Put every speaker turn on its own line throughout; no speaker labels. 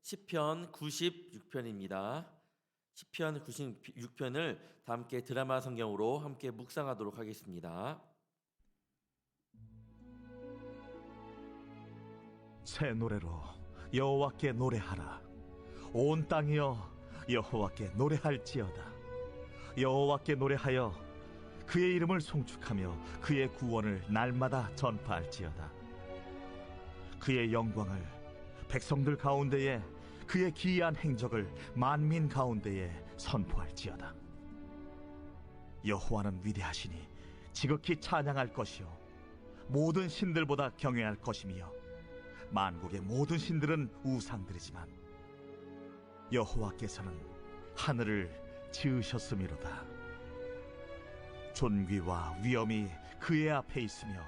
시편 96편입니다. 시편 96편을 다 함께 드라마 성경으로 함께 묵상하도록 하겠습니다.
새 노래로 여호와께 노래하라. 온 땅이여 여호와께 노래할지어다. 여호와께 노래하여 그의 이름을 송축하며 그의 구원을 날마다 전파할지어다. 그의 영광을 백성들 가운데에, 그의 기이한 행적을 만민 가운데에 선포할지어다. 여호와는 위대하시니 지극히 찬양할 것이요 모든 신들보다 경외할 것이며, 만국의 모든 신들은 우상들이지만 여호와께서는 하늘을 지으셨음이로다. 존귀와 위엄이 그의 앞에 있으며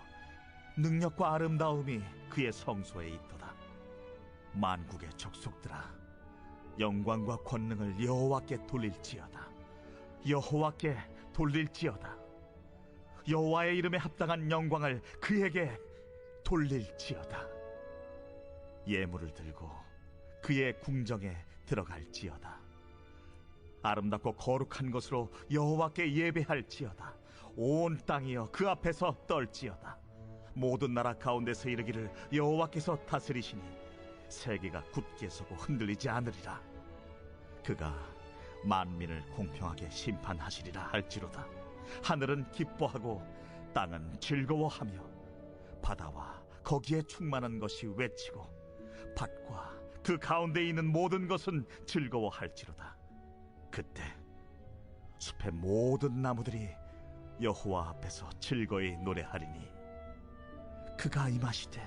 능력과 아름다움이 그의 성소에 있도다. 만국의 족속들아, 영광과 권능을 여호와께 돌릴지어다. 여호와께 돌릴지어다. 여호와의 이름에 합당한 영광을 그에게 돌릴지어다. 예물을 들고 그의 궁정에 들어갈지어다. 아름답고 거룩한 것으로 여호와께 예배할지어다. 온 땅이여 그 앞에서 떨지어다. 모든 나라 가운데서 이르기를 여호와께서 다스리시니 세계가 굳게 서고 흔들리지 않으리라. 그가 만민을 공평하게 심판하시리라 할지로다. 하늘은 기뻐하고 땅은 즐거워하며 바다와 거기에 충만한 것이 외치고 밭과 그 가운데 있는 모든 것은 즐거워할지로다. 그때 숲의 모든 나무들이 여호와 앞에서 즐거이 노래하리니 그가 임하시되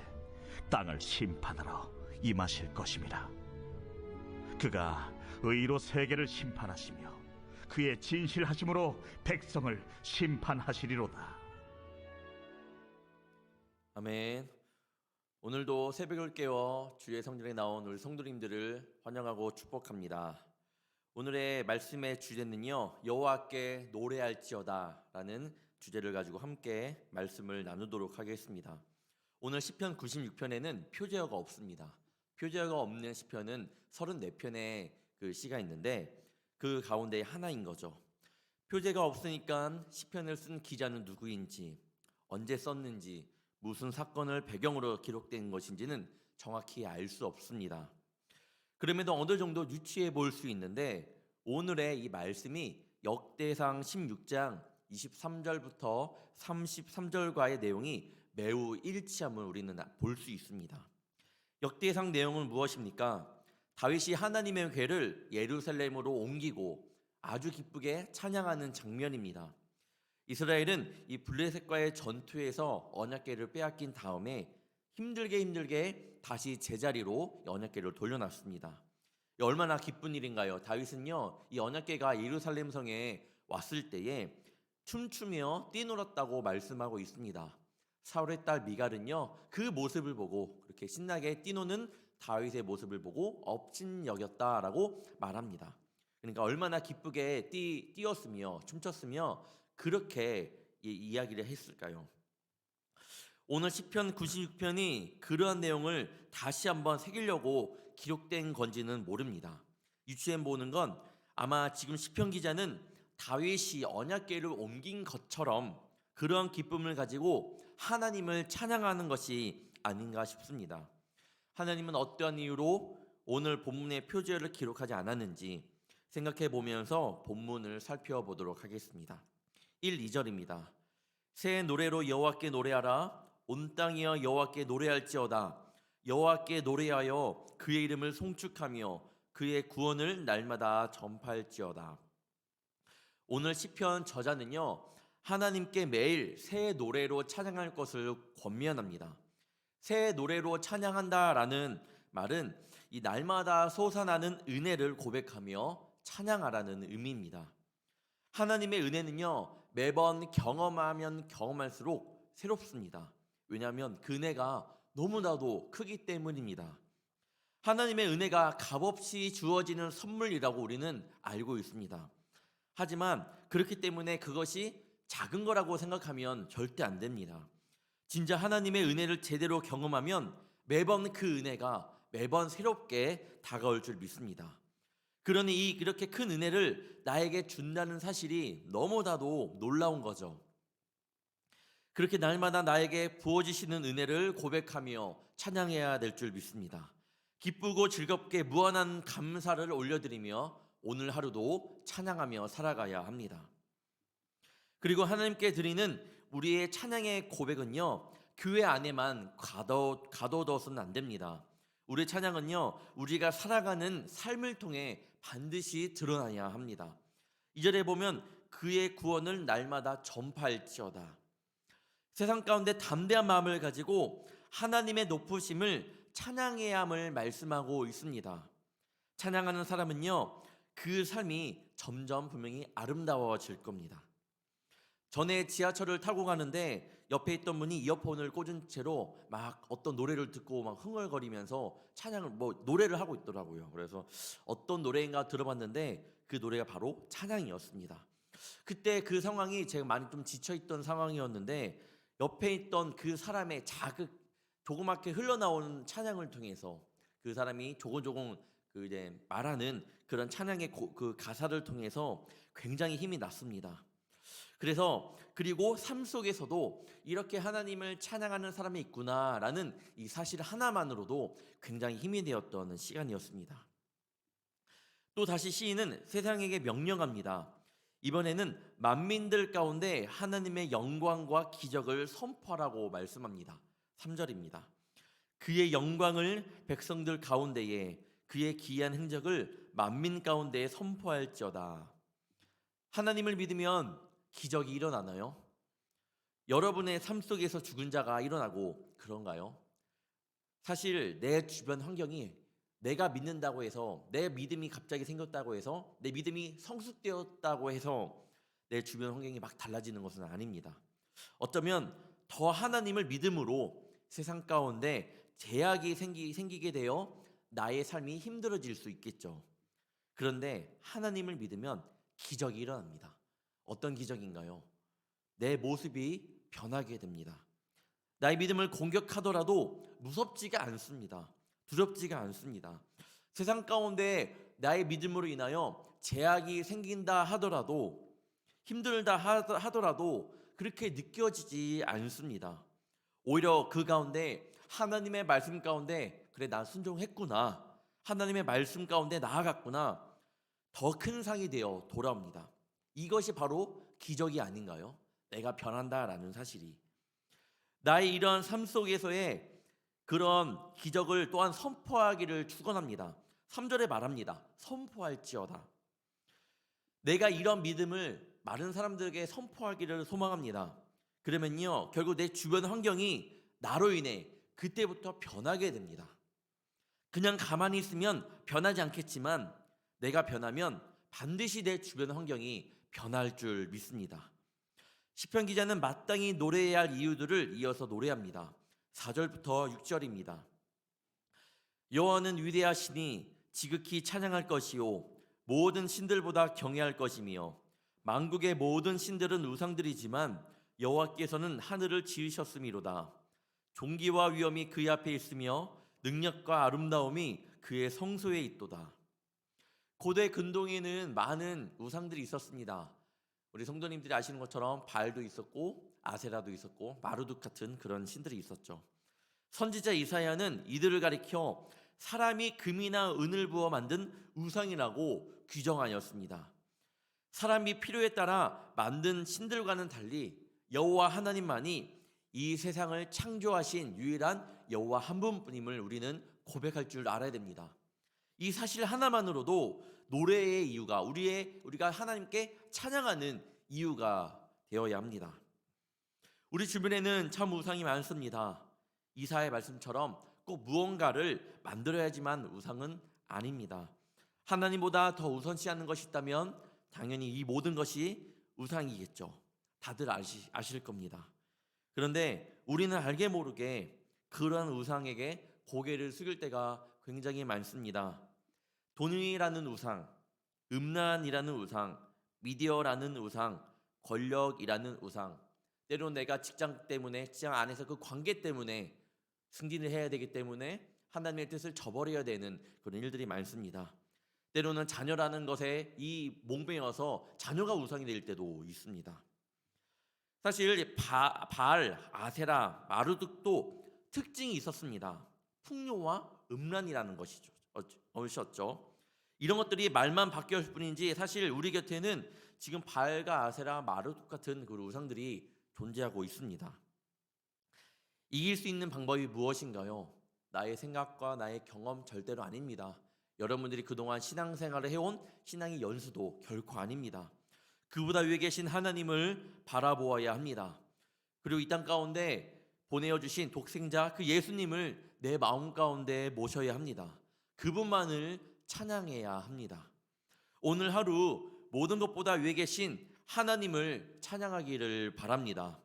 땅을 심판하러 임하실 것임이라. 그가 의로 세계를 심판하시며 그의 진실하심으로 백성을 심판하시리로다.
아멘. 오늘도 새벽을 깨워 주의 성전에 나온 우리 성도님들을 환영하고 축복합니다. 오늘의 말씀의 주제는요, 여호와께 노래할지어다 라는 주제를 가지고 함께 말씀을 나누도록 하겠습니다. 오늘 시편 96편에는 표제어가 없습니다. 표제어가 없는 시편은 34편의 그 시가 있는데 그 가운데 하나인 거죠. 표제가 없으니까 시편을 쓴 기자는 누구인지, 언제 썼는지, 무슨 사건을 배경으로 기록된 것인지는 정확히 알 수 없습니다. 그럼에도 어느 정도 유추해 볼 수 있는데, 오늘의 이 말씀이 역대상 16장 23절부터 33절과의 내용이 매우 일치함을 우리는 볼 수 있습니다. 역대상 내용은 무엇입니까? 다윗이 하나님의 궤를 예루살렘으로 옮기고 아주 기쁘게 찬양하는 장면입니다. 이스라엘은 이 블레셋과의 전투에서 언약궤를 빼앗긴 다음에 힘들게 다시 제자리로 언약궤를 돌려놨습니다. 얼마나 기쁜 일인가요? 다윗은요, 이 언약궤가 예루살렘 성에 왔을 때에 춤추며 뛰놀았다고 말씀하고 있습니다. 사울의 딸 미갈은요, 그 모습을 보고, 그렇게 신나게 뛰노는 다윗의 모습을 보고 업신여겼다라고 말합니다. 그러니까 얼마나 기쁘게 뛰었으며 춤췄으며 그렇게 이야기를 했을까요? 오늘 시편 96편이 그러한 내용을 다시 한번 새기려고 기록된 건지는 모릅니다. 유추해 보는 건 아마 지금 시편 기자는 다윗이 언약궤를 옮긴 것처럼 그러한 기쁨을 가지고 하나님을 찬양하는 것이 아닌가 싶습니다. 하나님은 어떠한 이유로 오늘 본문의 표제를 기록하지 않았는지 생각해 보면서 본문을 살펴보도록 하겠습니다. 1, 2절입니다. 새 노래로 여호와께 노래하라. 온 땅이여 여호와께 노래할지어다. 여호와께 노래하여 그의 이름을 송축하며 그의 구원을 날마다 전파할지어다. 오늘 시편 저자는요, 하나님께 매일 새 노래로 찬양할 것을 권면합니다. 새 노래로 찬양한다라는 말은 이 날마다 솟아나는 은혜를 고백하며 찬양하라는 의미입니다. 하나님의 은혜는요, 매번 경험하면 경험할수록 새롭습니다. 왜냐하면 그 은혜가 너무나도 크기 때문입니다. 하나님의 은혜가 값없이 주어지는 선물이라고 우리는 알고 있습니다. 하지만 그렇기 때문에 그것이 작은 거라고 생각하면 절대 안 됩니다. 진짜 하나님의 은혜를 제대로 경험하면 매번 그 은혜가 매번 새롭게 다가올 줄 믿습니다. 그러니 이렇게 큰 은혜를 나에게 준다는 사실이 너무나도 놀라운 거죠. 그렇게 날마다 나에게 부어지시는 은혜를 고백하며 찬양해야 될 줄 믿습니다. 기쁘고 즐겁게 무한한 감사를 올려드리며 오늘 하루도 찬양하며 살아가야 합니다. 그리고 하나님께 드리는 우리의 찬양의 고백은요, 교회 안에만 가둬둬서는 안 됩니다. 우리의 찬양은요, 우리가 살아가는 삶을 통해 반드시 드러나야 합니다. 2절에 보면 그의 구원을 날마다 전파할지어다. 세상 가운데 담대한 마음을 가지고 하나님의 높으심을 찬양해야 함을 말씀하고 있습니다. 찬양하는 사람은요, 그 삶이 점점 분명히 아름다워질 겁니다. 전에 지하철을 타고 가는데 옆에 있던 분이 이어폰을 꽂은 채로 막 어떤 노래를 듣고 막 흥얼거리면서 찬양을 노래를 하고 있더라고요. 그래서 어떤 노래인가 들어봤는데 그 노래가 바로 찬양이었습니다. 그때 그 상황이 제가 많이 좀 지쳐있던 상황이었는데 옆에 있던 그 사람의 조그맣게 흘러나오는 찬양을 통해서 그 사람이 조곤조곤 이제 말하는 그런 찬양의 그 가사를 통해서 굉장히 힘이 났습니다. 그리고 삶 속에서도 이렇게 하나님을 찬양하는 사람이 있구나라는 이 사실 하나만으로도 굉장히 힘이 되었던 시간이었습니다. 또 다시 시인은 세상에게 명령합니다. 이번에는 만민들 가운데 하나님의 영광과 기적을 선포하라고 말씀합니다. 3절입니다. 그의 영광을 백성들 가운데에 그의 기이한 행적을 만민 가운데에 선포할지어다. 하나님을 믿으면 기적이 일어나나요? 여러분의 삶 속에서 죽은 자가 일어나고 그런가요? 사실 내 주변 환경이 내가 믿는다고 해서, 내 믿음이 갑자기 생겼다고 해서, 내 믿음이 성숙되었다고 해서 내 주변 환경이 막 달라지는 것은 아닙니다. 어쩌면 더 하나님을 믿음으로 세상 가운데 제약이 생기게 되어 나의 삶이 힘들어질 수 있겠죠. 그런데 하나님을 믿으면 기적이 일어납니다. 어떤 기적인가요? 내 모습이 변하게 됩니다. 나의 믿음을 공격하더라도 무섭지가 않습니다. 두렵지가 않습니다. 세상 가운데 나의 믿음으로 인하여 제약이 생긴다 하더라도, 힘들다 하더라도 그렇게 느껴지지 않습니다. 오히려 그 가운데 하나님의 말씀 가운데 그래 나 순종했구나, 하나님의 말씀 가운데 나아갔구나, 더 큰 상이 되어 돌아옵니다. 이것이 바로 기적이 아닌가요? 내가 변한다라는 사실이. 나의 이러한 삶 속에서의 그런 기적을 또한 선포하기를 축원합니다. 3절에 말합니다. 선포할지어다. 내가 이런 믿음을 많은 사람들에게 선포하기를 소망합니다. 그러면요, 결국 내 주변 환경이 나로 인해 그때부터 변하게 됩니다. 그냥 가만히 있으면 변하지 않겠지만 내가 변하면 반드시 내 주변 환경이 변할 줄 믿습니다. 시편 기자는 마땅히 노래해야 할 이유들을 이어서 노래합니다. 4절부터 6절입니다. 여호와는 위대하시니 지극히 찬양할 것이요 모든 신들보다 경외할 것이며 만국의 모든 신들은 우상들이지만 여호와께서는 하늘을 지으셨음이로다. 존귀와 위엄이 그의 앞에 있으며 능력과 아름다움이 그의 성소에 있도다. 고대 근동에는 많은 우상들이 있었습니다. 우리 성도님들이 아시는 것처럼 바알도 있었고 아세라도 있었고 마르둑 같은 그런 신들이 있었죠. 선지자 이사야는 이들을 가리켜 사람이 금이나 은을 부어 만든 우상이라고 규정하였습니다. 사람이 필요에 따라 만든 신들과는 달리 여호와 하나님만이 이 세상을 창조하신 유일한 여호와 한 분뿐임을 우리는 고백할 줄 알아야 됩니다. 이 사실 하나만으로도 노래의 이유가, 우리가 하나님께 찬양하는 이유가 되어야 합니다. 우리 주변에는 참 우상이 많습니다. 이사야의 말씀처럼 꼭 무언가를 만들어야지만 우상은 아닙니다. 하나님보다 더 우선시하는 것이 있다면 당연히 이 모든 것이 우상이겠죠. 다들 아실 겁니다. 그런데 우리는 알게 모르게 그러한 우상에게 고개를 숙일 때가 굉장히 많습니다. 돈이라는 우상, 음란이라는 우상, 미디어라는 우상, 권력이라는 우상, 때로는 내가 직장 안에서 그 관계 때문에 승진을 해야 되기 때문에 하나님의 뜻을 저버려야 되는 그런 일들이 많습니다. 때로는 자녀라는 것에 이 몽매여서 자녀가 우상이 될 때도 있습니다. 사실 바알, 아세라, 마르둑도 특징이 있었습니다. 풍요와 음란이라는 것이었죠. 이런 것들이 말만 바뀌었을 뿐인지 사실 우리 곁에는 지금 바알과 아세라, 마르둑 같은 그 우상들이 존재하고 있습니다. 이길 수 있는 방법이 무엇인가요? 나의 생각과 나의 경험 절대로 아닙니다. 여러분들이 그동안 신앙생활을 해온 신앙의 연수도 결코 아닙니다. 그보다 위에 계신 하나님을 바라보아야 합니다. 그리고 이 땅 가운데 보내어 주신 독생자 그 예수님을 내 마음 가운데 모셔야 합니다. 그분만을 찬양해야 합니다. 오늘 하루 모든 것보다 위에 계신 하나님을 찬양하기를 바랍니다.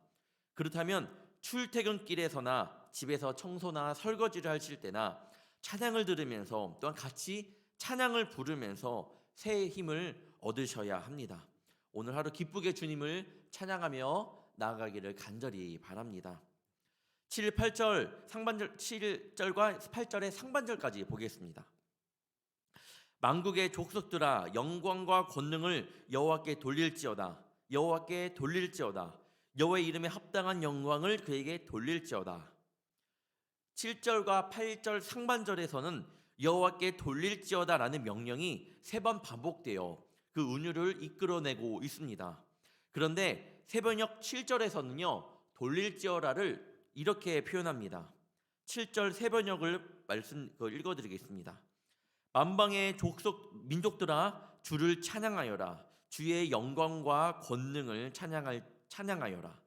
그렇다면 출퇴근길에서나 집에서 청소나 설거지를 하실 때나 찬양을 들으면서 또한 같이 찬양을 부르면서 새 힘을 얻으셔야 합니다. 오늘 하루 기쁘게 주님을 찬양하며 나아가기를 간절히 바랍니다. 7절과 8절의 상반절까지 보겠습니다. 만국의 족속들아 영광과 권능을 여호와께 돌릴지어다. 여호와께 돌릴지어다. 여호와의 이름에 합당한 영광을 그에게 돌릴지어다. 7절과 8절 상반절에서는 여호와께 돌릴지어다라는 명령이 3번 반복되어 그 운율을 이끌어내고 있습니다. 그런데 새번역 7절에서는요 돌릴지어라를 이렇게 표현합니다. 7절 새번역을 읽어드리겠습니다. 만방의 민족들아 주를 찬양하여라. 주의 영광과 권능을 찬양하여라.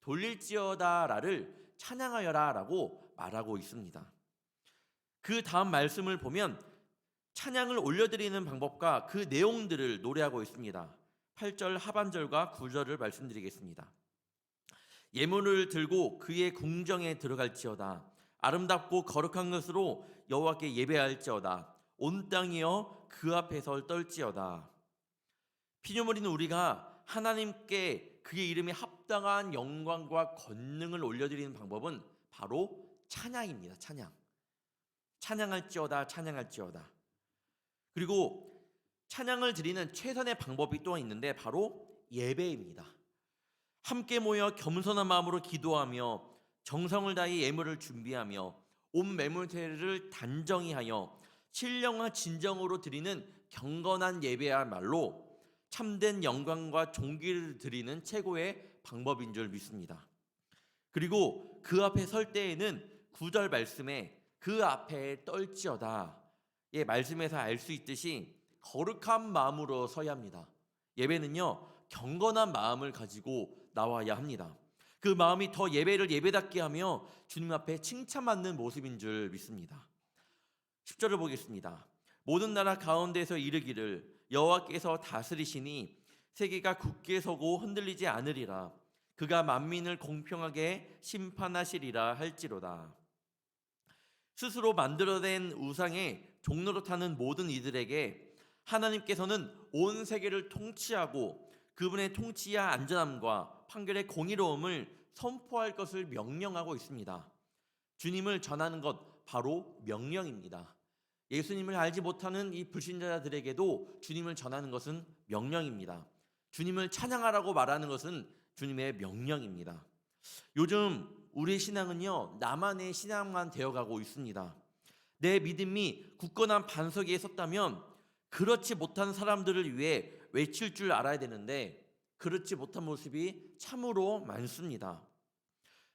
돌릴지어다라를 찬양하여라 라고 말하고 있습니다. 그 다음 말씀을 보면 찬양을 올려드리는 방법과 그 내용들을 노래하고 있습니다. 8절 하반절과 9절을 말씀드리겠습니다. 예물을 들고 그의 궁정에 들어갈지어다. 아름답고 거룩한 것으로 여호와께 예배할지어다. 온 땅이여 그 앞에서 떨지어다. 피조물인 우리가 하나님께 그의 이름에 합당한 영광과 권능을 올려드리는 방법은 바로 찬양입니다. 찬양할지어다. 그리고 찬양을 드리는 최선의 방법이 또 있는데 바로 예배입니다. 함께 모여 겸손한 마음으로 기도하며 정성을 다해 예물을 준비하며 온 매물체를 단정히 하여 신령과 진정으로 드리는 경건한 예배야말로 참된 영광과 존귀를 드리는 최고의 방법인 줄 믿습니다. 그리고 그 앞에 설 때에는 9절 말씀에 그 앞에 떨지어다 의 말씀에서 알 수 있듯이 거룩한 마음으로 서야 합니다. 예배는요 경건한 마음을 가지고 나와야 합니다. 그 마음이 더 예배를 예배답게 하며 주님 앞에 칭찬받는 모습인 줄 믿습니다. 10절을 보겠습니다. 모든 나라 가운데서 이르기를 여호와께서 다스리시니 세계가 굳게 서고 흔들리지 않으리라. 그가 만민을 공평하게 심판하시리라 할지로다. 스스로 만들어낸 우상의 종로로 타는 모든 이들에게 하나님께서는 온 세계를 통치하고 그분의 통치와 안전함과 판결의 공의로움을 선포할 것을 명령하고 있습니다. 주님을 전하는 것 바로 명령입니다. 예수님을 알지 못하는 이 불신자들에게도 주님을 전하는 것은 명령입니다. 주님을 찬양하라고 말하는 것은 주님의 명령입니다. 요즘 우리의 신앙은요 나만의 신앙만 되어가고 있습니다. 내 믿음이 굳건한 반석 위에 섰다면 그렇지 못한 사람들을 위해 외칠 줄 알아야 되는데 그렇지 못한 모습이 참으로 많습니다.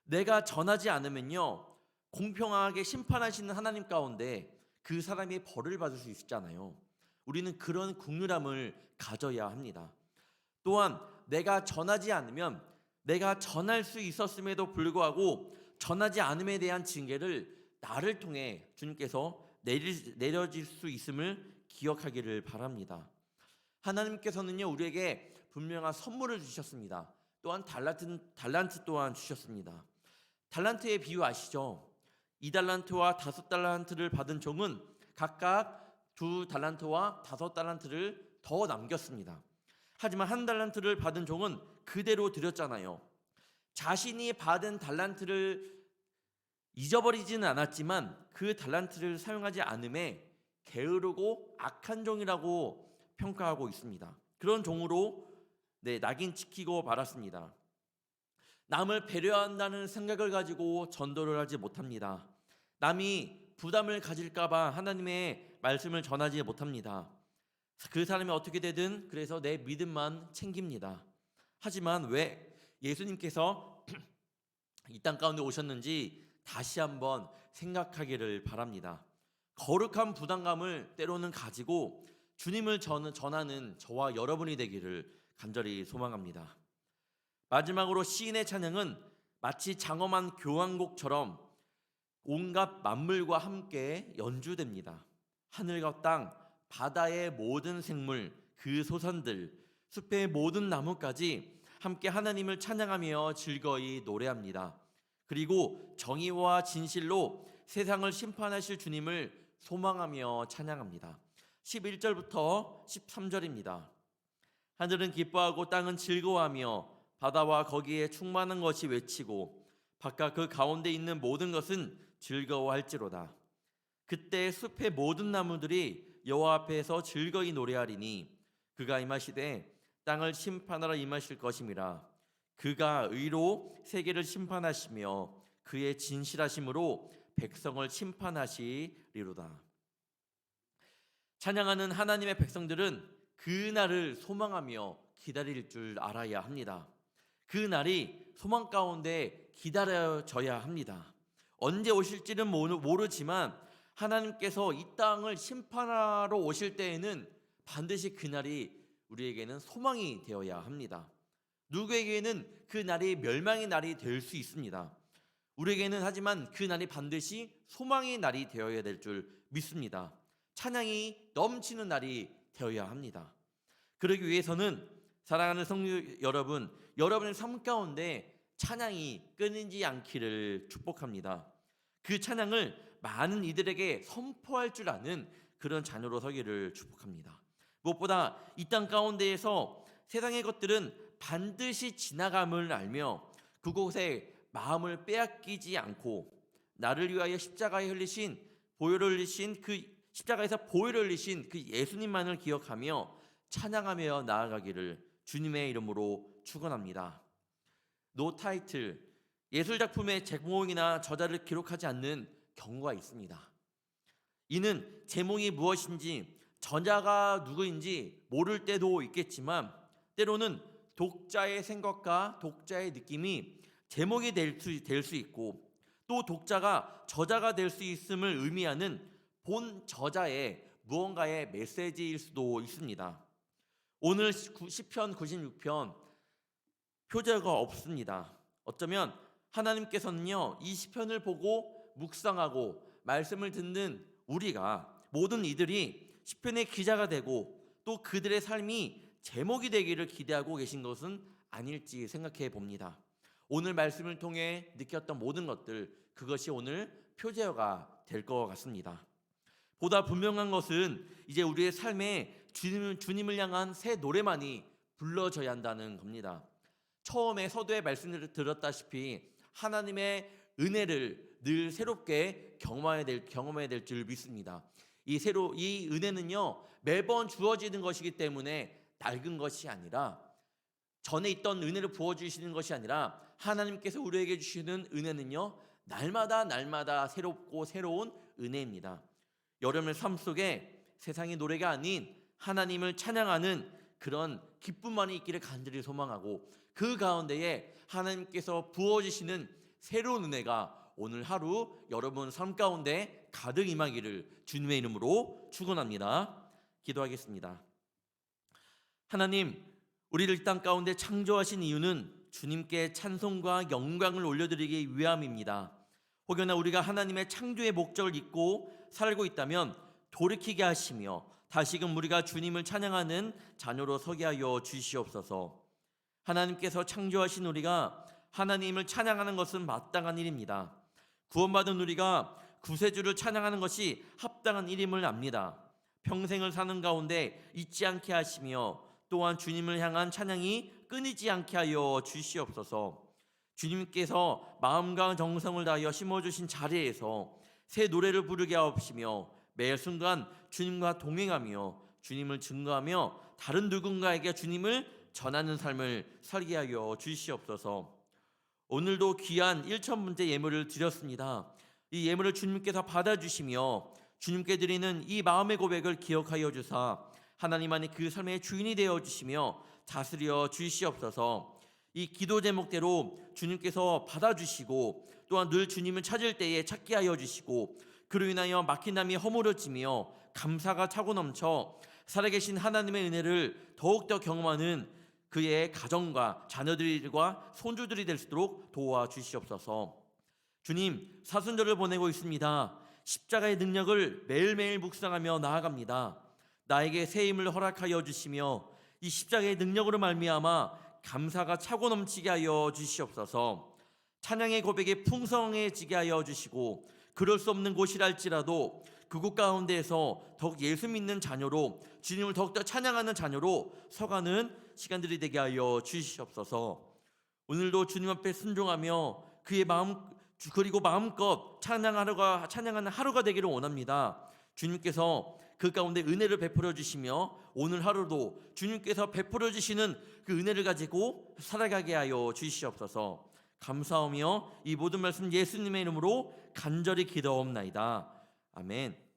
내가 전하지 않으면요 공평하게 심판하시는 하나님 가운데 그 사람이 벌을 받을 수 있잖아요. 우리는 그런 국률함을 가져야 합니다. 또한 내가 전하지 않으면 내가 전할 수 있었음에도 불구하고 전하지 않음에 대한 징계를 나를 통해 주님께서 내려질 수 있음을 기억하기를 바랍니다. 하나님께서는요 우리에게 분명한 선물을 주셨습니다. 또한 달란트 또한 주셨습니다. 달란트의 비유 아시죠? 2달란트와 5달란트를 받은 종은 각각 2달란트와 5달란트를 더 남겼습니다. 하지만 1달란트를 받은 종은 그대로 드렸잖아요. 자신이 받은 달란트를 잊어버리지는 않았지만 그 달란트를 사용하지 않음에 게으르고 악한 종이라고 평가하고 있습니다. 그런 종으로 낙인 찍히고 말았습니다. 남을 배려한다는 생각을 가지고 전도를 하지 못합니다. 남이 부담을 가질까봐 하나님의 말씀을 전하지 못합니다. 그 사람이 어떻게 되든 그래서 내 믿음만 챙깁니다. 하지만 왜 예수님께서 이 땅 가운데 오셨는지 다시 한번 생각하기를 바랍니다. 거룩한 부담감을 때로는 가지고 주님을 전하는 저와 여러분이 되기를 간절히 소망합니다. 마지막으로 시인의 찬양은 마치 장엄한 교향곡처럼 온갖 만물과 함께 연주됩니다. 하늘과 땅, 바다의 모든 생물, 그 소산들, 숲의 모든 나무까지 함께 하나님을 찬양하며 즐거이 노래합니다. 그리고 정의와 진실로 세상을 심판하실 주님을 소망하며 찬양합니다. 11절부터 13절입니다. 하늘은 기뻐하고 땅은 즐거워하며 바다와 거기에 충만한 것이 외치고 바깥 그 가운데 있는 모든 것은 즐거워할지로다. 그때 숲의 모든 나무들이 여호와 앞에서 즐거이 노래하리니 그가 임하시되 땅을 심판하러 임하실 것임이라. 그가 의로 세계를 심판하시며 그의 진실하심으로 백성을 심판하시리로다. 찬양하는 하나님의 백성들은 그날을 소망하며 기다릴 줄 알아야 합니다. 그 날이 소망 가운데 기다려져야 합니다. 언제 오실지는 모르지만 하나님께서 이 땅을 심판하러 오실 때에는 반드시 그날이 우리에게는 소망이 되어야 합니다. 누구에게는 그 날이 멸망의 날이 될 수 있습니다. 우리에게는 하지만 그 날이 반드시 소망의 날이 되어야 될 줄 믿습니다. 찬양이 넘치는 날이 되어야 합니다. 그러기 위해서는 사랑하는 성도 여러분, 여러분의 삶 가운데 찬양이 끊이지 않기를 축복합니다. 그 찬양을 많은 이들에게 선포할 줄 아는 그런 자녀로 서기를 축복합니다. 무엇보다 이 땅 가운데에서 세상의 것들은 반드시 지나감을 알며 그곳에 마음을 빼앗기지 않고 나를 위하여 십자가에 흘리신 보혈을 흘리신 그 십자가에서 보혈을 흘리신 그 예수님만을 기억하며 찬양하며 나아가기를 주님의 이름으로 축원합니다. 노 타이틀, 예술작품의 제목이나 저자를 기록하지 않는 경우가 있습니다. 이는 제목이 무엇인지 저자가 누구인지 모를 때도 있겠지만 때로는 독자의 생각과 독자의 느낌이 제목이 될 수 있고 또 독자가 저자가 될 수 있음을 의미하는 본 저자의 무언가의 메시지일 수도 있습니다. 오늘 시편 96편 표제가 없습니다. 어쩌면 하나님께서는요, 이 시편을 보고 묵상하고 말씀을 듣는 우리가 모든 이들이 시편의 기자가 되고 또 그들의 삶이 제목이 되기를 기대하고 계신 것은 아닐지 생각해 봅니다. 오늘 말씀을 통해 느꼈던 모든 것들, 그것이 오늘 표제어가 될 것 같습니다. 보다 분명한 것은 이제 우리의 삶에 주님을 향한 새 노래만이 불러져야 한다는 겁니다. 처음에 서두에 말씀을 들었다시피 하나님의 은혜를 늘 새롭게 경험해야 될 줄 믿습니다. 이 은혜는요, 매번 주어지는 것이기 때문에 낡은 것이 아니라, 전에 있던 은혜를 부어주시는 것이 아니라 하나님께서 우리에게 주시는 은혜는요, 날마다 새롭고 새로운 은혜입니다. 여러분의 삶 속에 세상의 노래가 아닌 하나님을 찬양하는 그런 기쁨만이 있기를 간절히 소망하고, 그 가운데에 하나님께서 부어주시는 새로운 은혜가 오늘 하루 여러분 삶 가운데 가득 임하기를 주님의 이름으로 축원합니다. 기도하겠습니다. 하나님, 우리를 이 땅 가운데 창조하신 이유는 주님께 찬송과 영광을 올려드리기 위함입니다. 혹여나 우리가 하나님의 창조의 목적을 잊고 살고 있다면 돌이키게 하시며 다시금 우리가 주님을 찬양하는 자녀로 서게 하여 주시옵소서. 하나님께서 창조하신 우리가 하나님을 찬양하는 것은 마땅한 일입니다. 구원받은 우리가 구세주를 찬양하는 것이 합당한 일임을 압니다. 평생을 사는 가운데 잊지 않게 하시며 또한 주님을 향한 찬양이 끊이지 않게 하여 주시옵소서. 주님께서 마음과 정성을 다하여 심어주신 자리에서 새 노래를 부르게 하옵시며 매 순간 주님과 동행하며 주님을 증거하며 다른 누군가에게 주님을 전하는 삶을 살게 하여 주시옵소서. 오늘도 귀한 1,000번째 예물을 드렸습니다. 이 예물을 주님께서 받아주시며 주님께 드리는 이 마음의 고백을 기억하여 주사 하나님 안에 그 삶의 주인이 되어 주시며 다스려 주시옵소서. 이 기도 제목대로 주님께서 받아주시고 또한 늘 주님을 찾을 때에 찾게 하여 주시고 그로 인하여 막힌 담이 허물어지며 감사가 차고 넘쳐 살아계신 하나님의 은혜를 더욱더 경험하는 그의 가정과 자녀들과 손주들이 될 수 있도록 도와주시옵소서. 주님, 사순절을 보내고 있습니다. 십자가의 능력을 매일매일 묵상하며 나아갑니다. 나에게 새 힘을 허락하여 주시며 이 십자가의 능력으로 말미암아 감사가 차고 넘치게 하여 주시옵소서. 찬양의 고백이 풍성해지게 하여 주시고 그럴 수 없는 곳이랄지라도 그곳 가운데에서 더욱 예수 믿는 자녀로 주님을 더욱더 찬양하는 자녀로 서가는 시간들이 되게 하여 주시옵소서. 오늘도 주님 앞에 순종하며 그의 마음 그리고 마음껏 찬양하는 하루가 되기를 원합니다. 주님께서 그 가운데 은혜를 베풀어 주시며 오늘 하루도 주님께서 베풀어 주시는 그 은혜를 가지고 살아가게 하여 주시옵소서. 감사하며 이 모든 말씀 예수님의 이름으로 간절히 기도옵나이다. 아멘.